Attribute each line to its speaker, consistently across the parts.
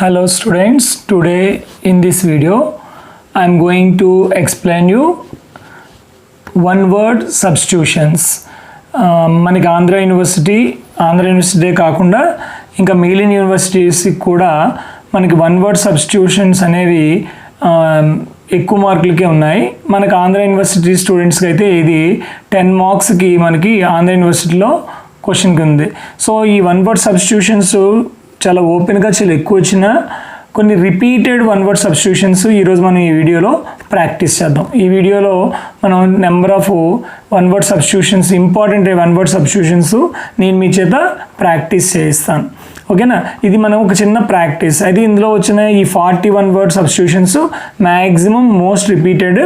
Speaker 1: Hello students, today in this video I am going to explain you one word substitutions. మనకి Andhra university కాకుండా ఇంకా మిగిలిన యూనివర్సిటీస్కి కూడా మనకి వన్ వర్డ్ సబ్స్టిట్యూషన్స్ అనేవి ఎక్కువ మార్కులకే ఉన్నాయి. మనకి ఆంధ్ర యూనివర్సిటీ స్టూడెంట్స్కి అయితే ఇది 10 మార్క్స్కి మనకి ఆంధ్ర యూనివర్సిటీలో క్వశ్చన్కి ఉంది. సో ఈ వన్ వర్డ్ సబ్స్టిట్యూషన్స్ చాలా ఓపెన్గా చాలా ఎక్కువ వచ్చిన కొన్ని రిపీటెడ్ వన్ వర్డ్ సబ్స్టిట్యూషన్స్ ఈరోజు మనం ఈ వీడియోలో ప్రాక్టీస్ చేద్దాం. ఈ వీడియోలో మనం number of one word substitutions, important one word substitutions నేను మీ చేత ప్రాక్టీస్ చేయిస్తాను. ఓకేనా, ఇది మనం ఒక చిన్న ప్రాక్టీస్. అయితే ఇందులో వచ్చిన ఈ 41 word substitutions maximum most repeated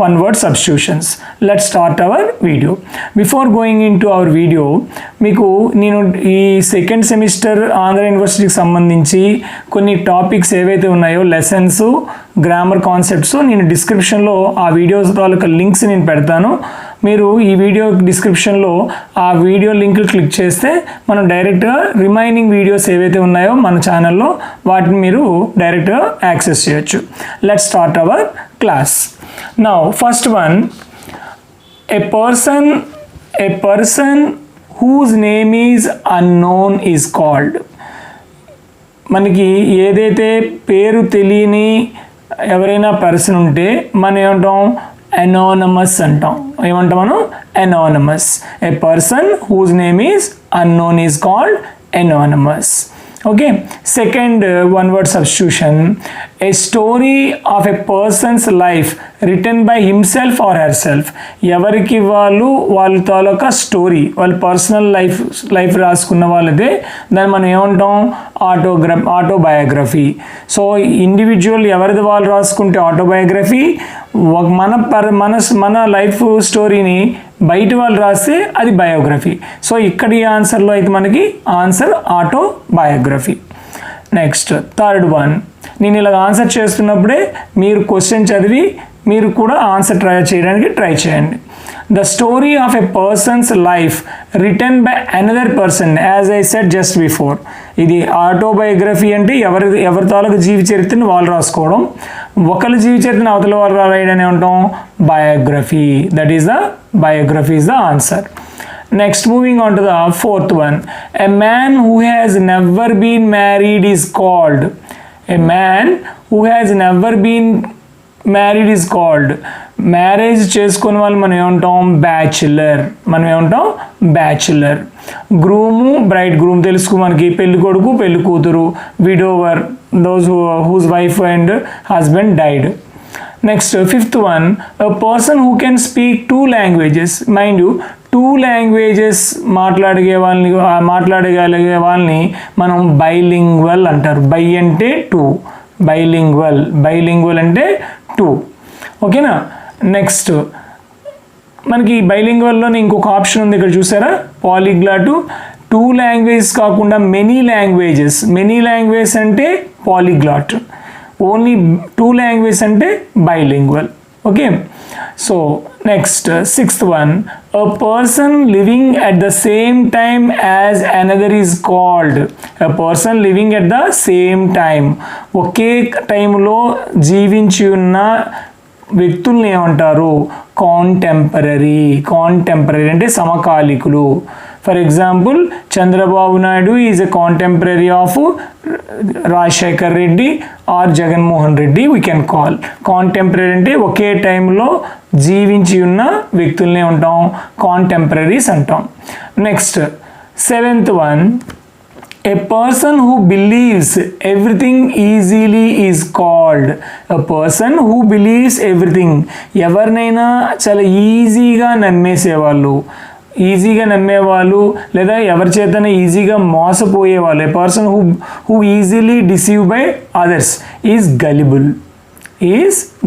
Speaker 1: one word substitutions. Let's start hour video. Before going in to our video, మీకు నేను ఈ సెకండ్ సెమిస్టర్ ఆంధ్ర యూనివర్సిటీకి సంబంధించి కొన్ని టాపిక్స్ ఏవైతే ఉన్నాయో, లెసన్స్, గ్రామర్ కాన్సెప్ట్స్, నేను డిస్క్రిప్షన్లో ఆ వీడియోస్ తాలూకా లింక్స్ నేను పెడతాను. మీరు ఈ వీడియో డిస్క్రిప్షన్లో ఆ వీడియో లింక్ క్లిక్ చేస్తే మనం డైరెక్ట్గా రిమైనింగ్ వీడియోస్ ఏవైతే ఉన్నాయో మన ఛానల్లో వాటిని మీరు డైరెక్ట్గా యాక్సెస్ చేయొచ్చు. Let's start our class. Now first one, a person whose name is unknown is called. మనకి ఏదైతే పేరు తెలియని ఎవరైనా పర్సన్ ఉంటే మనం ఏమంటాం? అనోనమస్ అంటాం. ఏమంటాం మనం? Anonymous. A person whose name is unknown is called anonymous. Okay, second one word substitution, a story of a person's life written by himself or herself. ఎవరికి వాళ్ళ తాలూకా స్టోరీ, వాళ్ళ పర్సనల్ లైఫ్ రాసుకున్న వాళ్ళదే దాన్ని మనం ఏమంటాం? ఆటోబయోగ్రఫీ. సో ఇండివిజువల్ ఎవరిది వాళ్ళు రాసుకుంటే ఆటోబయోగ్రఫీ, మన లైఫ్ స్టోరీని బయట వాళ్ళు రాస్తే అది బయోగ్రఫీ. సో ఇక్కడ ఈ ఆన్సర్లో అయితే మనకి answer autobiography. Next third one, నేను ఇలా ఆన్సర్ చేస్తున్నప్పుడే మీరు క్వశ్చన్ చదివి మీరు కూడా ఆన్సర్ చేయడానికి ట్రై చేయండి. The story of a person's life written by another person, as I said just before. ఇది ఆటోబయోగ్రఫీ అంటే ఎవరి తాలూకు జీవి చరిత్రని వాళ్ళు రాసుకోవడం, ఒకరి జీవి చరిత్రని అవతల వాళ్ళు రాయడని ఉంటాం biography. That is the biography is the answer. Next, moving on to the fourth one, a man who has never been married is called. A man who has never been married is called. Marriage చేసుకున్న వాళ్ళు మనం ఏమంటాం? Bachelor. మనం ఏమంటాం? Bachelor. Groom, braid groom తెలుసు మనకి, పెళ్లి కొడుకు, పెళ్లి కూతురు, widower, those whose wife and husband died. Next fifth one, a person who can speak 2 languages. Mind you, 2 languages మాట్లాడగలిగే వాళ్ళని మనం బైలింగ్వల్ అంటారు. బై అంటే 2, బైలింగ్వల్ అంటే 2. ఓకేనా. నెక్స్ట్ మనకి బైలింగ్వల్లోనే ఇంకొక ఆప్షన్ ఉంది, ఇక్కడ చూసారా? పాలిగ్లాట్. 2 languages కాకుండా మెనీ లాంగ్వేజెస్ అంటే పాలిగ్లాట్. ఓన్లీ 2 languages అంటే bilingual. Okay, so next sixth one, a person living at the same time as another is called. a person living at the same time, ఒకే టైంలో జీవించి ఉన్న వ్యక్తుల్ని ఏమంటారు? Contemporary అంటే సమకాలికులు. For example, Chandrababu Naidu is a contemporary of Rajasekhar Reddy or Jaganmohan Reddy. We can call contemporary అంటే ఒకే టైంలో జీవించి ఉన్న వ్యక్తుల్ని ఉంటాం కాంటెంపరరీస్ అంటాం. Next seventh one, a person who believes everything easily is called. a person who believes everything, ఎవరినైనా చాలా ఈజీగా నమ్మేవాళ్ళు లేదా ఎవరి చేతనే ఈజీగా మోసపోయేవాళ్ళు. A person who easily deceive by others is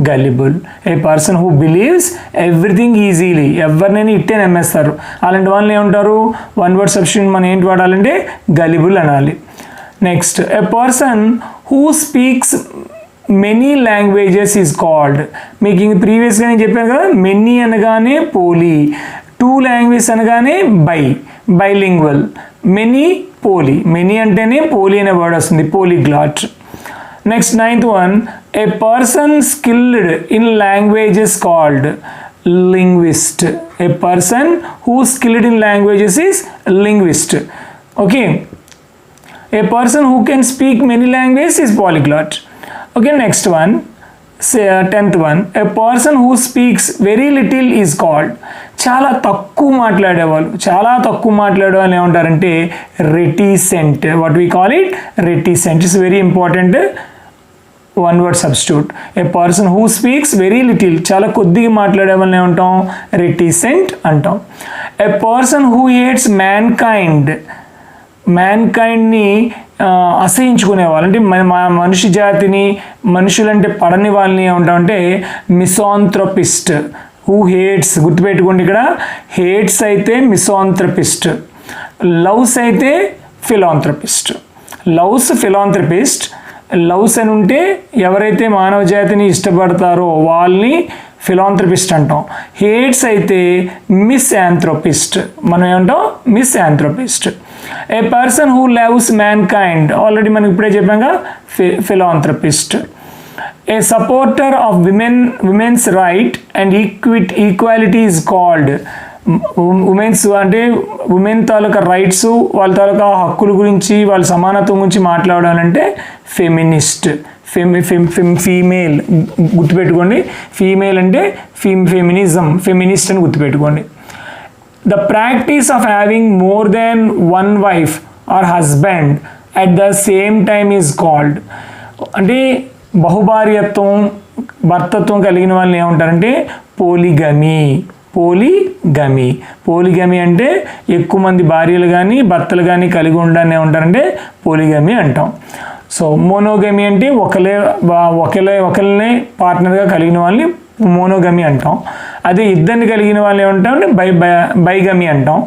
Speaker 1: gullible. A person who believes everything easily, ఎవరినైనా ఇట్టే నమ్మేస్తారు. అలాంటి వాళ్ళని ఏమంటారు? వన్ వర్డ్ సబ్స్టిట్యూషన్ మనం ఏంటి వాడాలంటే గలిబుల్ అనాలి. Next, A person who speaks many languages is called. మీకు ఇంక ప్రీవియస్గా నేను చెప్పాను కదా, మెనీ అనగానే పోలీ, 2 languages అనగానే బైలింగ్వల్, మెనీ అంటేనే పోలీ అనే వర్డ్ వస్తుంది, polyglot. Next 9th one, a person skilled in language is called linguist. A person who is skilled in languages is linguist. Okay, a person who can speak many languages is polyglot. Okay, next one, say 10th one, a person who speaks very little is called, చాలా తక్కువ మాట్లాడేవాళ్ళు ఏమంటారంటే reticent. What we call it? reticent. It's very important one word substitute. A person who speaks very little, చాలా కొద్దిగా మాట్లాడే వాళ్ళని ఏమంటాం? reticent అంటాం. A person who hates మ్యాన్కైండ్ని అసహించుకునేవాళ్ళు, అంటే మనిషి జాతిని, మనుషులంటే పడని వాళ్ళని ఏమంటామంటే మిసాంథ్రోపిస్ట్. హూ హేట్స్, గుర్తుపెట్టుకోండి, ఇక్కడ హేట్స్ అయితే మిసాంథ్రోపిస్ట్, లవ్స్ అయితే ఫిలాంథ్రపిస్ట్. లవ్స్ అని ఉంటే ఎవరైతే మానవ జాతిని ఇష్టపడతారో వాళ్ళని ఫిలాంథ్రపిస్ట్ అంటాం. హేట్స్ అయితే మిస్యాంథ్రోపిస్ట్, మనం ఏమంటాం? Misanthropist. A person who loves mankind, already మనం ఇప్పుడే చెప్పాక philanthropist. A supporter of women's right and equality is called, women's అంటే ఉమెన్ తాలూకా రైట్స్, వాళ్ళ తాలూకా హక్కుల గురించి, వాళ్ళ సమానత్వం గురించి మాట్లాడాలంటే ఫెమినిస్ట్. ఫీమేల్ గుర్తుపెట్టుకోండి, ఫీమేల్ అంటే ఫెమినిజం, ఫెమినిస్ట్ అని గుర్తుపెట్టుకోండి. The practice of having more than one wife or husband at the same time is called, అంటే బహుభార్యత్వం, భర్తత్వం కలిగిన వాళ్ళని ఏమంటారంటే పోలిగమీ. పోలిగమీ అంటే ఎక్కువ మంది భార్యలు కానీ భర్తలు కానీ కలిగి ఉండడాన్ని ఏమంటారంటే పోలిగమీ అంటాం. సో మోనోగమీ అంటే ఒకరినే పార్ట్నర్గా కలిగిన వాళ్ళని మోనోగమీ అంటాం. అదే ఇద్దరిని కలిగిన వాళ్ళు ఏమంటామంటే బైగమీ అంటాం.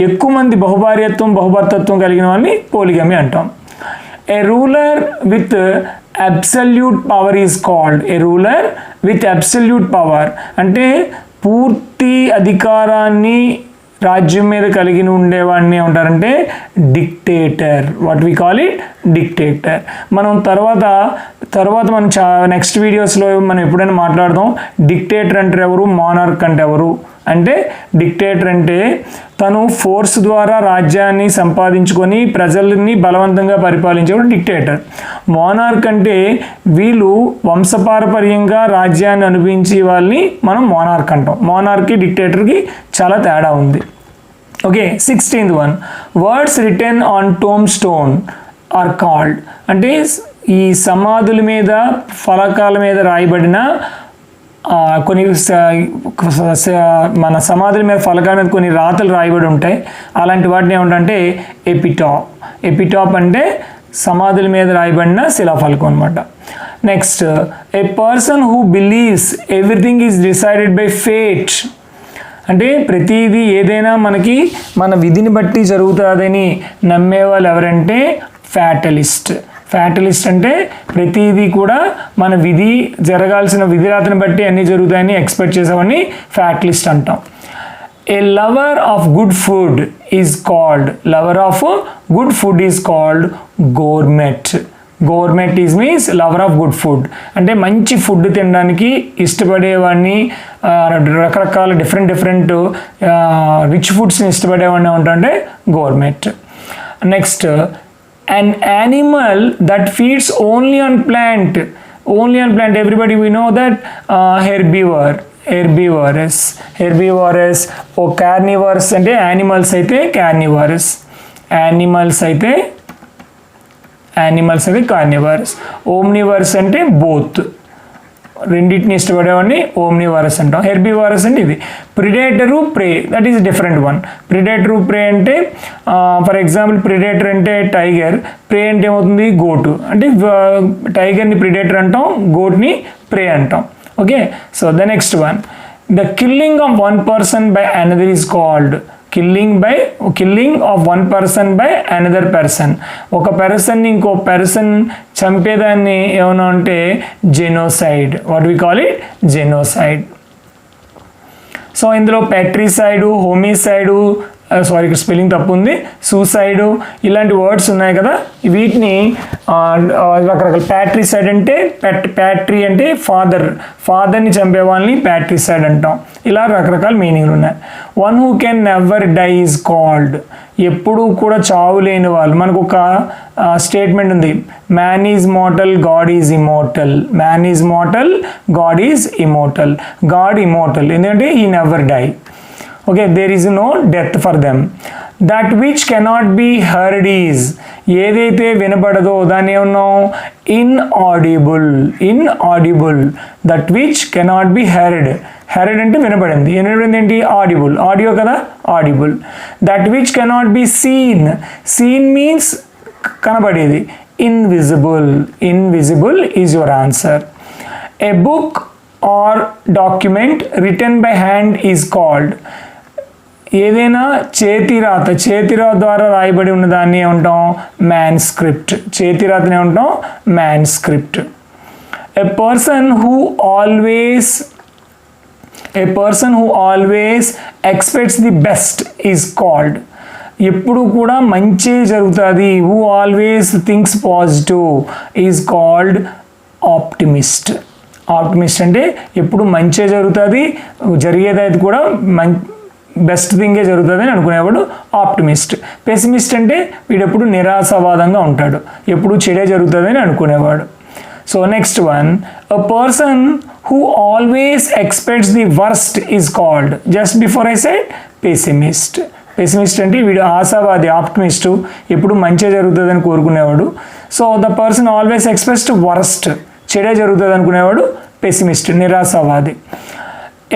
Speaker 1: ఎక్కువ మంది బహుభర్తత్వం కలిగిన వాళ్ళని పోలిగమీ అంటాం. A ruler with absolute power is called, a ruler with absolute power అంటే పూర్తి అధికారాన్ని రాజ్యం మీద కలిగి ఉండేవాడిని ఏమంటారంటే dictator. What we call it? Dictator. మనం తర్వాత మనం నెక్స్ట్ వీడియోస్లో మనం ఎప్పుడైనా మాట్లాడదాం. డిక్టేటర్ అంటే ఎవరు, మానార్క్ అంటే ఎవరు. అంటే డిక్టేటర్ అంటే తను ఫోర్స్ ద్వారా రాజ్యాన్ని సంపాదించుకొని ప్రజల్ని బలవంతంగా పరిపాలించేవాడు డిక్టేటర్. మానార్క్ అంటే వీళ్ళు వంశపారపర్యంగా రాజ్యాన్ని అనుభవించే వాళ్ళని మనం మానార్క్ అంటాం. మానార్క్కి డిక్టేటర్కి చాలా తేడా ఉంది. Okay, 16th one, words written on tome stone or called, అంటే ఈ సమాధుల మీద, ఫలకాల మీద రాయబడిన కొన్ని మన సమాధుల మీద, ఫలకాల మీద కొన్ని రాతలు రాయబడి ఉంటాయి. అలాంటి వాటిని ఏమంటే ఎపిటాప్ అంటే సమాధుల మీద రాయబడిన శిలాఫలకం అనమాట. Next, A person who believes everything is decided by fate, అంటే ప్రతిదీ ఏదైనా మనకి మన విధిని బట్టి జరుగుతుందని నమ్మేవాళ్ళు ఎవరంటే ఫ్యాటలిస్ట్. అంటే ప్రతిదీ కూడా మన జరగాల్సిన విధిరాతను బట్టి అన్నీ జరుగుతాయని ఎక్స్పెక్ట్ చేసామని ఫ్యాటలిస్ట్ అంటాం. A lover of good food is called gourmet. Means lover of good food అంటే మంచి ఫుడ్ తినడానికి ఇష్టపడేవాడిని, రకరకాల డిఫరెంట్ రిచ్ ఫుడ్స్ని ఇష్టపడేవాడిని ఏమంటే gourmet. Next, an animal that feeds only on plant. Everybody we know that herbivorous. Carnivorous అంటే animals అయితే carnivorous, carnivorous. Omnivorous అంటే both, రెండింటిని ఇష్టపడేవాడిని ఓమ్నివరస్ అంటాం. హెర్బివరస్ అంటే ఇది. ప్రిడేటరు, ప్రే, దట్ ఈస్ డిఫరెంట్ వన్. ప్రిడేటరు, ప్రే అంటే ఫర్ ఎగ్జాంపుల్ ప్రిడేటర్ అంటే టైగర్, ప్రే అంటే ఏమవుతుంది గోటు. అంటే టైగర్ని ప్రిడేటర్ అంటాం, గోట్ని ప్రే అంటాం. Okay, so the next one, the killing of one person by another is called killing of one person by another person. ఒక పర్సన్ని ఇంకో పర్సన్ చంపేదాన్ని ఏమన్నా అంటే genocide. What we call it? Genocide. So ఇందులో పెట్రిసైడు, హోమిసైడు, సారీ ఇక్కడ spelling తప్పు ఉంది, సూసైడ్ ఇలాంటి వర్డ్స్ ఉన్నాయి కదా, వీటిని రకరకాల ప్యాట్రిసైడ్ అంటే ప్యాట్రీ అంటే ఫాదర్ని చంపే వాళ్ళని ప్యాట్రిసైడ్ అంటాం. ఇలా రకరకాల మీనింగ్లు ఉన్నాయి. One who can never die is called, ఎప్పుడూ కూడా చావు లేని వాళ్ళు. మనకు ఒక స్టేట్మెంట్ ఉంది, man is mortal God is immortal. Man is mortal God is immortal. God immortal ఎందుకంటే ఈ never die. Okay, there is no death for them. That which cannot be heard is, ఏదైతే వినపడదో దాన్ని ఏమన్నాం, inaudible. That which cannot be heard అంటే వినపడింది ఏంటి, audio కదా, audible. That which cannot be seen means కనబడేది, invisible is your answer. A book or document written by hand is called, ఏదైనా చేతిరాత ద్వారా రాయబడి ఉన్న దాన్ని ఏమంటాం, మ్యాన్స్క్రిప్ట్. చేతిరాతని ఏమంటాం, manuscript. A person who always expects the best is called, ఎప్పుడు కూడా మంచి జరుగుతుంది, who always thinks positive is called optimist. Optimist అంటే ఎప్పుడు మంచి జరుగుతుంది, జరిగేది కూడా బెస్ట్ థింగే జరుగుతుంది అని అనుకునేవాడు ఆప్టిమిస్ట్. పెసిమిస్ట్ అంటే వీడెప్పుడు నిరాశావాదంగా ఉంటాడు, ఎప్పుడు చెడే జరుగుతుంది అని అనుకునేవాడు. So next one, a person who always expects the worst is called, just before I said pessimist. Pessimist అంటే వీడు ఆశావాది, ఆప్టిమిస్టు, ఎప్పుడు మంచిగా జరుగుతుందని కోరుకునేవాడు. So the person always expects worst, చెడే జరుగుతుంది అనుకునేవాడు పెసిమిస్ట్, నిరాశావాది.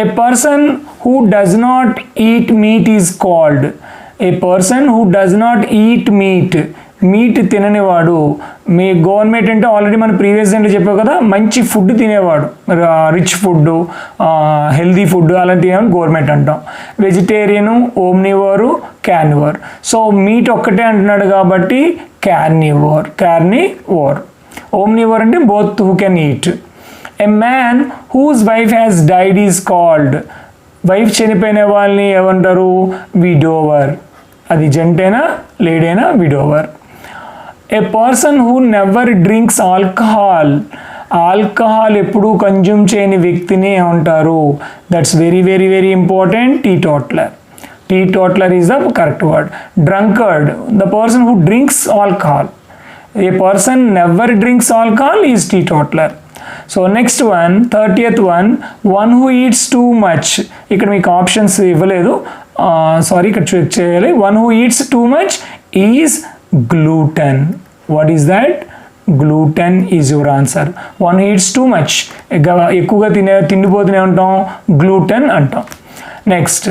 Speaker 1: A person who does not eat meat is called, a person who does not eat meat, meat తిననివాడు. మీ గవర్నమెంట్ అంటే ఆల్రెడీ మనం ప్రీవియస్ అంటే చెప్పావు కదా, మంచి ఫుడ్ తినేవాడు, రిచ్ ఫుడ్, హెల్దీ ఫుడ్ అలాంటి గవర్నమెంట్ అంటాం. Vegetarian, omnivore, carnivore. So meat ఒక్కటే అంటున్నాడు కాబట్టి క్యార్నివోర్. ఓమ్నివోర్ అంటే both who can eat. A man whose wife has died is called, wife చనిపోయిన వాళ్ళని ఏమంటారు, విడోవర్. అది జంటైనా లేడైనా widower. A person who never drinks alcohol ఎప్పుడూ కన్జ్యూమ్ చేయని వ్యక్తిని ఏమంటారు, that's very important, teetotaller is the correct word. Drunkard, the person who drinks alcohol. A person never drinks alcohol is teetotaller. So next one, 30th one who eats too much. ఇక్కడ మీకు options ఇవ్వలేదు, sorry ఇక్కడ check చేయాలి. One who eats too much is glutton. What is that? Glutton is your answer. One who eats too much, ఎక్కువగా తిండిపోతూనే ఉంటాం, glutton అంటాం. Next,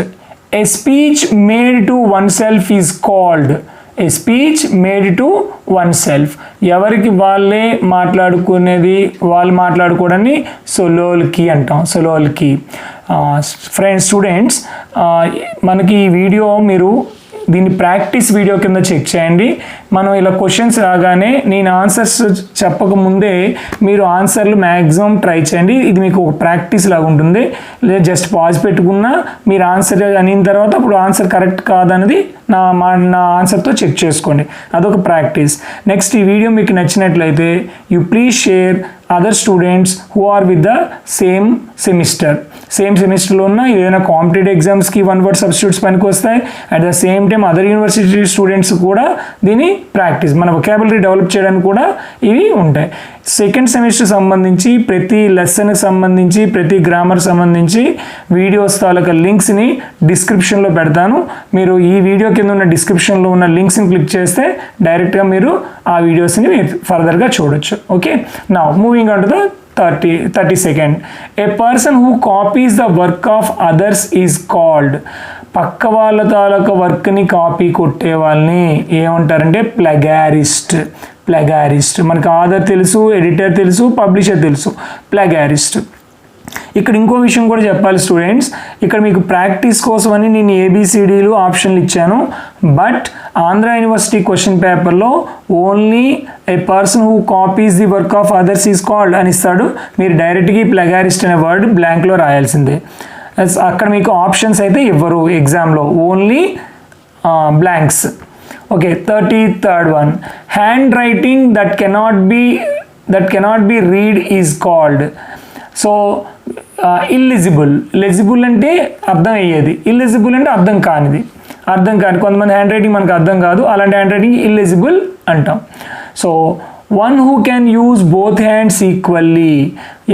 Speaker 1: a speech made to one self is called. A speech made to one self, ఎవరికి వాళ్ళే వాళ్ళు మాట్లాడుకోవడాన్ని సొలోల్కి అంటాం, సొలోల్కి. Friends, students, మనకి ఈ వీడియో మీరు దీన్ని ప్రాక్టీస్ వీడియో కింద చెక్ చేయండి. మనం ఇలా క్వశ్చన్స్ రాగానే నేను ఆన్సర్స్ చెప్పకముందే మీరు ఆన్సర్లు మ్యాక్సిమం ట్రై చేయండి. ఇది మీకు ఒక ప్రాక్టీస్ లాగా ఉంటుంది. లేదా జస్ట్ పాజ్ పెట్టుకున్నా మీరు ఆన్సర్ అనిన తర్వాత అప్పుడు ఆన్సర్ కరెక్ట్ కాదన్నది నా ఆన్సర్తో చెక్ చేసుకోండి, అదొక ప్రాక్టీస్. నెక్స్ట్, ఈ వీడియో మీకు నచ్చినట్లయితే you please share other students who are with the same సెమిస్టర్లో ఉన్న ఏదైనా కాంపిటేటివ్ ఎగ్జామ్స్కి వన్ వర్డ్ సబ్స్టిట్యూట్స్ పనికి వస్తాయి. At the same time other university students కూడా దీని ప్రాక్టీస్, మన వొకాబులరీ డెవలప్ చేయడానికి కూడా ఇవి ఉంటాయి. సెకండ్ సెమిస్టర్ సంబంధించి ప్రతి లెసన్కి సంబంధించి ప్రతి గ్రామర్ సంబంధించి వీడియోస్ తాలూకా లింక్స్ని డిస్క్రిప్షన్లో పెడతాను. మీరు ఈ వీడియో కింద ఉన్న డిస్క్రిప్షన్లో ఉన్న లింక్స్ని క్లిక్ చేస్తే డైరెక్ట్గా మీరు ఆ వీడియోస్ని ఫర్దర్గా చూడొచ్చు. Okay, now moving on to the 32nd. A person who copies the work of others is called. పక్క వాళ్ళ తాలూకా వర్క్ని కాపీ కొట్టే వాళ్ళని ఏమంటారంటే ప్లగారిస్ట్. మనకి ఆథర్ తెలుసు, ఎడిటర్ తెలుసు, పబ్లిషర్ తెలుసు, ప్లగారిస్ట్. ఇక్కడ ఇంకో విషయం కూడా చెప్పాలి స్టూడెంట్స్, ఇక్కడ మీకు ప్రాక్టీస్ కోసమని నేను ఏబిసిడీలు ఆప్షన్లు ఇచ్చాను. బట్ ఆంధ్ర యూనివర్సిటీ క్వశ్చన్ పేపర్లో only A person who copies the work of others is called అని ఇస్తాడు. మీరు డైరెక్ట్గా ప్లగారిస్ట్ అనే వర్డ్ బ్లాంక్లో రాయాల్సిందే. అక్కడ మీకు ఆప్షన్స్ అయితే ఇవ్వరు ఎగ్జామ్లో, only blanks. Okay, 33rd one, handwriting that cannot be read is called. So illegible. Legible అంటే అర్థం అయ్యేది, ఇల్లిజిబుల్ అంటే అర్థం కానిది. కొంతమంది హ్యాండ్ రైటింగ్ మనకు అర్థం కాదు, అలాంటి హ్యాండ్ రైటింగ్ ఇల్లిజిబుల్ అంటాం. So one who can use both hands equally,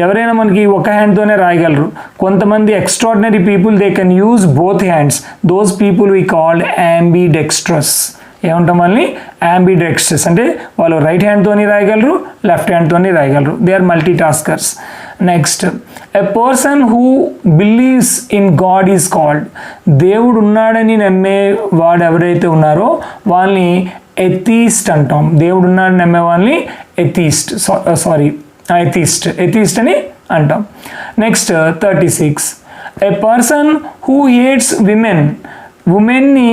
Speaker 1: ఎవరైనా మనకి ఒక హ్యాండ్తోనే రాయగలరు. కొంతమంది extraordinary people they can use both hands, those people we called ambidextrous. ఏమంటాం వాళ్ళని? ambidextrous. అంటే వాళ్ళు రైట్ హ్యాండ్తోని రాయగలరు, లెఫ్ట్ హ్యాండ్తోని రాయగలరు. They are multitaskers. Next, a person who believes in God is called. దేవుడు ఉన్నాడని నమ్మే వాడు ఎవరైతే ఉన్నారో వాళ్ళని ఎథీస్ట్ అంటాం. దేవుడు ఉన్నాడని నమ్మే వాళ్ళని ఎథీస్ట్ అని అంటాం. Next 36, a person who hates ఉమెన్ని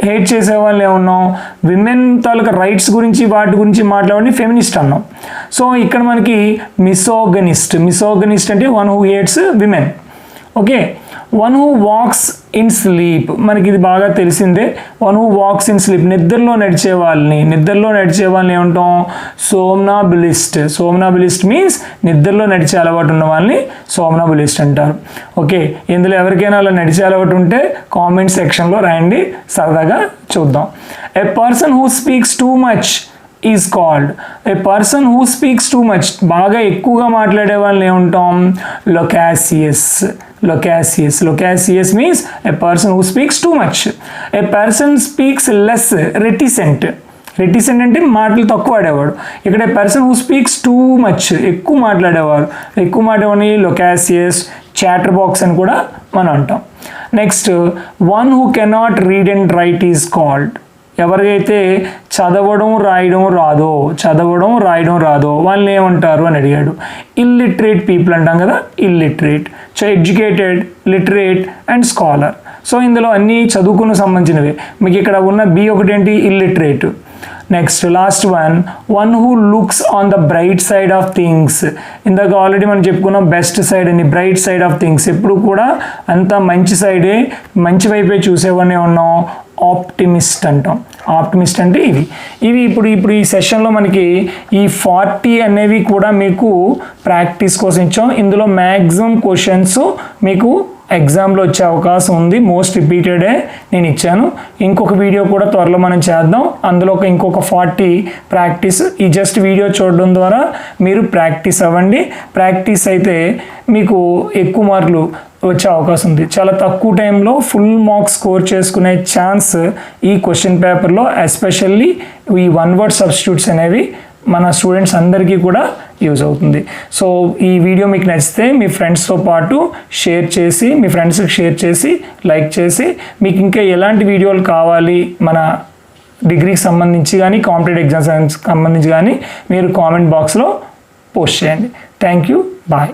Speaker 1: హేట్ చేసే వాళ్ళు ఏమన్నాం? విమెన్ తాలూకా రైట్స్ గురించి వాటి గురించి మాట్లాడి ఫెమినిస్ట్ అన్నాం. సో ఇక్కడ మనకి మిసోగనిస్ట్ అంటే one who hates women. Okay, one who walks in sleep, మనకి ఇది బాగా తెలిసిందే. One who walks in sleep, నిద్రలో నడిచే వాళ్ళని ఏమంటాం? సోమ్నాబులిస్ట్ మీన్స్ నిద్రలో నడిచే అలవాటు ఉన్న వాళ్ళని సోమ్నాబులిస్ట్ అంటారు. ఓకే, ఇందులో ఎవరికైనా అలా నడిచే అలవాటు ఉంటే కామెంట్ సెక్షన్లో రాయండి, సరదాగా చూద్దాం. ఎ person who speaks two much is called. A person who speaks too much, బాగా ఎక్కువగా మాట్లాడే వాళ్ళని ఏమంటాం? Loquacious means a person who speaks too much. A person speaks less, reticent అంటే మాటలు తక్కువ ఆడేవాడు. ఇక్కడ person who speaks too much, ఎక్కువ మాట్లాడేవాడిని లొకాసియస్, చాటర్ బాక్స్ అని కూడా మనం అంటాం. Next, one who cannot read and right is called. ఎవరికైతే చదవడం రాయడం రాదో వాళ్ళని ఏమంటారు అని అడిగాడు. ఇల్లిటరేట్ పీపుల్ అంటాం కదా, illiterate. So educated, literate and scholar. So ఇందులో అన్నీ చదువుకున్న సంబంధించినవి. మీకు ఇక్కడ ఉన్న బి ఒకటి ఏంటి? Illiterate. Next last one who looks on the bright side of things. ఇందాక ఆల్రెడీ మనం చెప్పుకున్నాం బెస్ట్ సైడ్ అని, బ్రైట్ సైడ్ ఆఫ్ థింగ్స్. ఎప్పుడు కూడా అంతా మంచి సైడే, మంచి వైపే చూసేవాడినే ఉన్నాం. ఆప్టిమిస్ట్ అంటాం. ఆప్టిమిస్ట్ అంటే ఇవి ఇప్పుడు ఈ సెషన్లో మనకి ఈ 40 అనేవి కూడా మీకు ప్రాక్టీస్ కోసం ఇచ్చాం. ఇందులో మ్యాక్సిమం క్వశ్చన్స్ మీకు ఎగ్జామ్లో వచ్చే అవకాశం ఉంది. మోస్ట్ రిపీటెడే నేను ఇచ్చాను. ఇంకొక వీడియో కూడా త్వరలో మనం చేద్దాం. అందులో ఇంకొక 40 ప్రాక్టీస్. ఈ జస్ట్ వీడియో చూడడం ద్వారా మీరు ప్రాక్టీస్ అవ్వండి. ప్రాక్టీస్ అయితే మీకు ఎక్కువ మార్కులు వచ్చే అవకాశం ఉంది. చాలా తక్కువ టైంలో ఫుల్ మార్క్స్ స్కోర్ చేసుకునే ఛాన్స్ ఈ క్వశ్చన్ పేపర్లో, ఎస్పెషల్లీ ఈ వన్ వర్డ్ సబ్స్టిట్యూట్స్ అనేవి మన స్టూడెంట్స్ అందరికీ కూడా యూజ్ అవుతుంది. సో ఈ వీడియో మీకు నచ్చితే మీ ఫ్రెండ్స్తో పాటు మీ ఫ్రెండ్స్కి షేర్ చేసి లైక్ చేసి, మీకు ఇంకా ఎలాంటి వీడియోలు కావాలి మన డిగ్రీకి సంబంధించి కానీ కాంపిటేటివ్ ఎగ్జామ్స్ సంబంధించి కానీ మీరు కామెంట్ బాక్స్లో పోస్ట్ చేయండి. Thank you, bye.